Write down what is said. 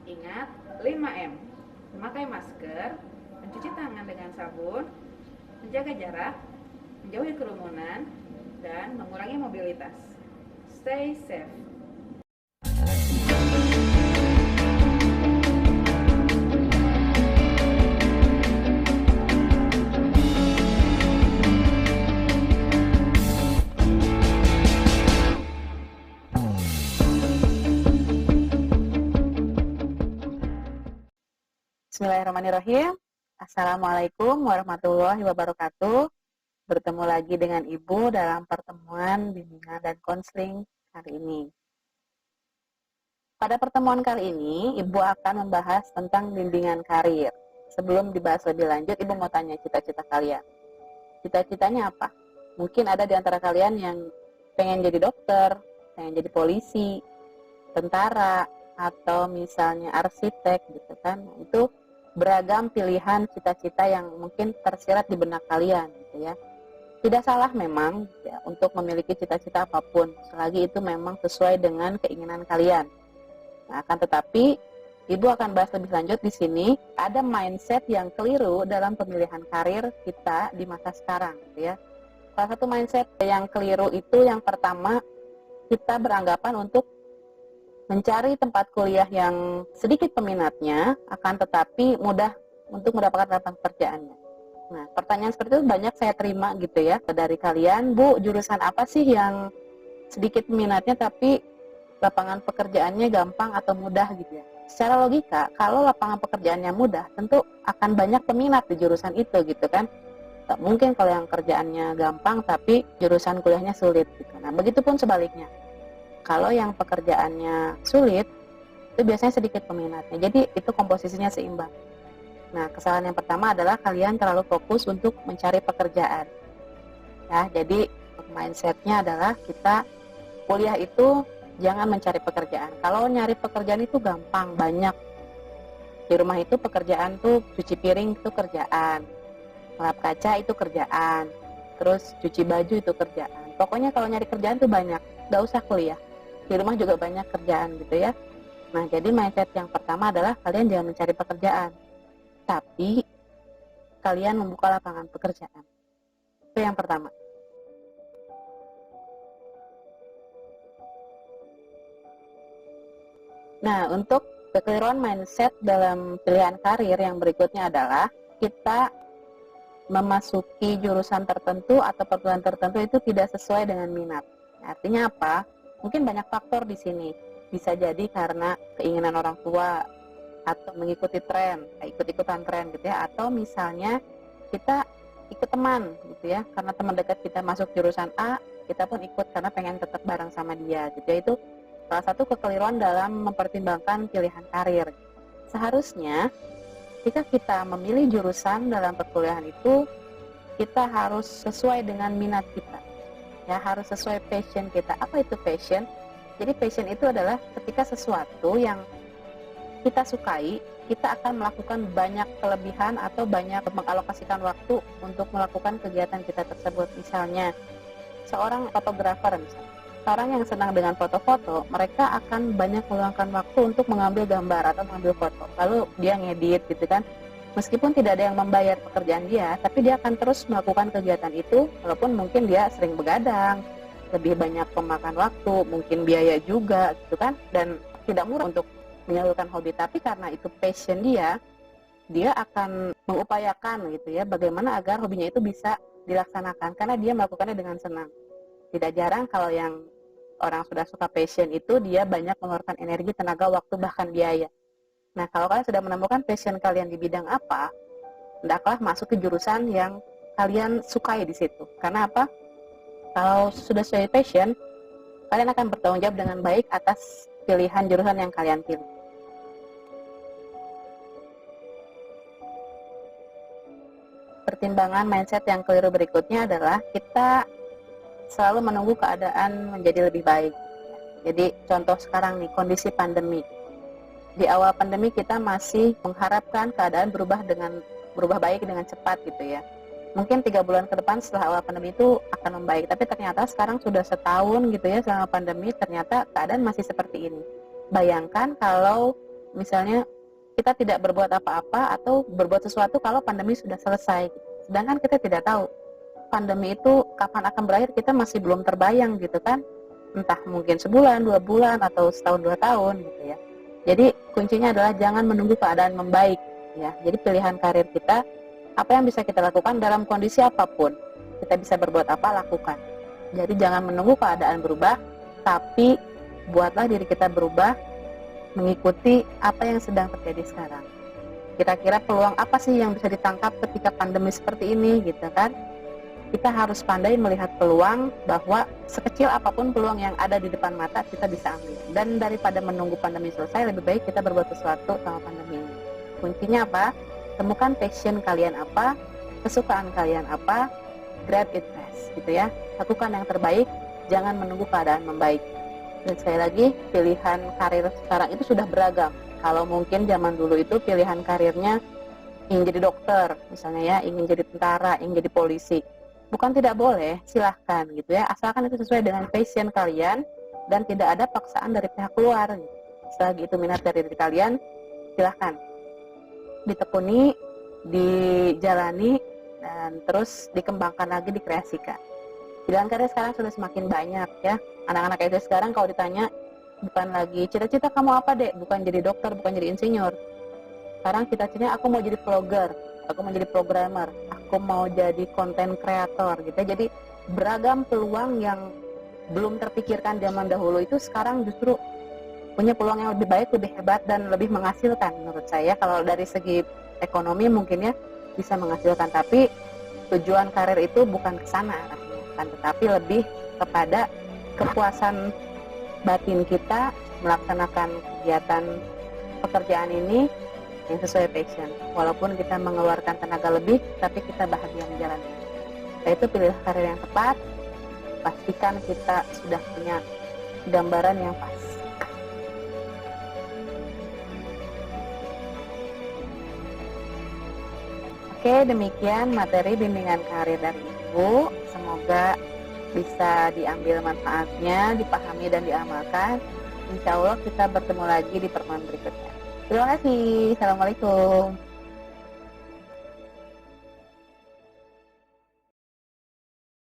Ingat 5M, memakai masker, mencuci tangan dengan sabun, menjaga jarak, menjauhi kerumunan, dan mengurangi mobilitas. Stay safe. Bismillahirrahmanirrahim. Assalamualaikum warahmatullahi wabarakatuh. Bertemu lagi dengan Ibu dalam pertemuan bimbingan dan konseling hari ini. Pada pertemuan kali ini, Ibu akan membahas tentang bimbingan karir. Sebelum dibahas lebih lanjut, Ibu mau tanya cita-cita kalian. Cita-citanya apa? Mungkin ada di antara kalian yang pengen jadi dokter, pengen jadi polisi, tentara, atau misalnya arsitek gitu kan. Itu beragam pilihan cita-cita yang mungkin tersirat di benak kalian gitu ya. Tidak salah memang ya, untuk memiliki cita-cita apapun selagi itu memang sesuai dengan keinginan kalian. Nah, akan tetapi Ibu akan bahas lebih lanjut di sini, ada mindset yang keliru dalam pemilihan karir kita di masa sekarang gitu ya. Salah satu mindset yang keliru itu yang pertama, kita beranggapan untuk mencari tempat kuliah yang sedikit peminatnya, akan tetapi mudah untuk mendapatkan lapangan pekerjaannya. Nah, pertanyaan seperti itu banyak saya terima gitu ya dari kalian, Bu, jurusan apa sih yang sedikit peminatnya tapi lapangan pekerjaannya gampang atau mudah gitu ya. Secara logika, kalau lapangan pekerjaannya mudah, tentu akan banyak peminat di jurusan itu gitu kan. Tak mungkin kalau yang kerjaannya gampang tapi jurusan kuliahnya sulit gitu. Nah, begitupun sebaliknya. Kalau yang pekerjaannya sulit, itu biasanya sedikit peminatnya. Jadi itu komposisinya seimbang. Nah, kesalahan yang pertama adalah kalian terlalu fokus untuk mencari pekerjaan. Ya, jadi mindsetnya adalah kita kuliah itu jangan mencari pekerjaan. Kalau nyari pekerjaan itu gampang, banyak. Di rumah itu pekerjaan tuh cuci piring itu kerjaan, ngelap kaca itu kerjaan, terus cuci baju itu kerjaan. Pokoknya kalau nyari kerjaan tuh banyak, nggak usah kuliah. Di rumah juga banyak kerjaan gitu ya. Nah, jadi mindset yang pertama adalah kalian jangan mencari pekerjaan, tapi kalian membuka lapangan pekerjaan. Itu yang pertama. Nah, untuk kekeliruan mindset dalam pilihan karir yang berikutnya adalah kita memasuki jurusan tertentu atau perguruan tertentu itu tidak sesuai dengan minat. Artinya apa? Mungkin banyak faktor di sini. Bisa jadi karena keinginan orang tua atau mengikuti tren, ikut-ikutan tren gitu ya, atau misalnya kita ikut teman gitu ya, karena teman dekat kita masuk jurusan A, kita pun ikut karena pengen tetap bareng sama dia gitu ya. Itu salah satu kekeliruan dalam mempertimbangkan pilihan karir. Seharusnya jika kita memilih jurusan dalam perkuliahan itu, kita harus sesuai dengan minat kita. Ya, harus sesuai passion kita. Apa itu passion? Jadi passion itu adalah ketika sesuatu yang kita sukai, kita akan melakukan banyak kelebihan atau banyak mengalokasikan waktu untuk melakukan kegiatan kita tersebut. Misalnya, seorang fotografer misalnya. Orang yang senang dengan foto-foto, mereka akan banyak meluangkan waktu untuk mengambil gambar atau mengambil foto. Lalu dia ngedit gitu kan. Meskipun tidak ada yang membayar pekerjaan dia, tapi dia akan terus melakukan kegiatan itu, walaupun mungkin dia sering begadang, lebih banyak pemakan waktu, mungkin biaya juga gitu kan, dan tidak murah untuk menyalurkan hobi. Tapi karena itu passion dia akan mengupayakan gitu ya, bagaimana agar hobinya itu bisa dilaksanakan, karena dia melakukannya dengan senang. Tidak jarang kalau yang orang sudah suka passion itu, dia banyak mengeluarkan energi, tenaga, waktu, bahkan biaya. Nah, kalau kalian sudah menemukan passion kalian di bidang apa, hendaklah masuk ke jurusan yang kalian sukai di situ. Karena apa? Kalau sudah sesuai passion, kalian akan bertanggung jawab dengan baik atas pilihan jurusan yang kalian pilih. Pertimbangan mindset yang keliru berikutnya adalah kita selalu menunggu keadaan menjadi lebih baik. Jadi contoh sekarang nih, kondisi pandemi. Di awal pandemi kita masih mengharapkan keadaan berubah baik dengan cepat gitu ya. Mungkin 3 bulan ke depan setelah awal pandemi itu akan membaik, tapi ternyata sekarang sudah setahun gitu ya selama pandemi, ternyata keadaan masih seperti ini. Bayangkan kalau misalnya kita tidak berbuat apa-apa atau berbuat sesuatu kalau pandemi sudah selesai. Sedangkan kita tidak tahu pandemi itu kapan akan berakhir, kita masih belum terbayang gitu kan. Entah mungkin sebulan, 2 bulan, atau setahun 2 tahun gitu ya. Jadi kuncinya adalah jangan menunggu keadaan membaik ya. Jadi pilihan karir kita, apa yang bisa kita lakukan dalam kondisi apapun, kita bisa berbuat apa, lakukan. Jadi jangan menunggu keadaan berubah, tapi buatlah diri kita berubah mengikuti apa yang sedang terjadi sekarang. Kira-kira peluang apa sih yang bisa ditangkap ketika pandemi seperti ini gitu kan? Kita harus pandai melihat peluang, bahwa sekecil apapun peluang yang ada di depan mata kita bisa ambil. Dan daripada menunggu pandemi selesai, lebih baik kita berbuat sesuatu sama pandemi ini. Kuncinya apa? Temukan passion kalian apa, kesukaan kalian apa, grab it fast gitu ya. Lakukan yang terbaik, jangan menunggu keadaan membaik. Dan sekali lagi, pilihan karir sekarang itu sudah beragam. Kalau mungkin zaman dulu itu pilihan karirnya ingin jadi dokter misalnya ya, ingin jadi tentara, ingin jadi polisi. Bukan tidak boleh, silahkan gitu ya, asalkan itu sesuai dengan passion kalian dan tidak ada paksaan dari pihak luar. Selagi itu minat dari diri kalian, silahkan ditekuni, dijalani, dan terus dikembangkan lagi, dikreasikan. Pilihan karir sekarang sudah semakin banyak ya. Anak-anak SD sekarang kalau ditanya, bukan lagi cita-cita kamu apa dek, bukan jadi dokter, bukan jadi insinyur. Sekarang cita-citanya aku mau jadi vlogger, aku mau jadi programmer, aku mau jadi content creator gitu. Jadi beragam peluang yang belum terpikirkan zaman dahulu itu sekarang justru punya peluang yang lebih baik, lebih hebat, dan lebih menghasilkan menurut saya. Kalau dari segi ekonomi mungkin ya bisa menghasilkan, tapi tujuan karir itu bukan ke sana arahnya, kan, tetapi lebih kepada kepuasan batin kita melaksanakan kegiatan pekerjaan ini yang sesuai passion. Walaupun kita mengeluarkan tenaga lebih, tapi kita bahagia menjalani. Nah, itu pilih karir yang tepat. Pastikan kita sudah punya gambaran yang pas. Oke, demikian materi bimbingan karir dari Ibu. Semoga bisa diambil manfaatnya, dipahami dan diamalkan. Insya Allah kita bertemu lagi di pertemuan berikutnya. Terima kasih. Assalamualaikum.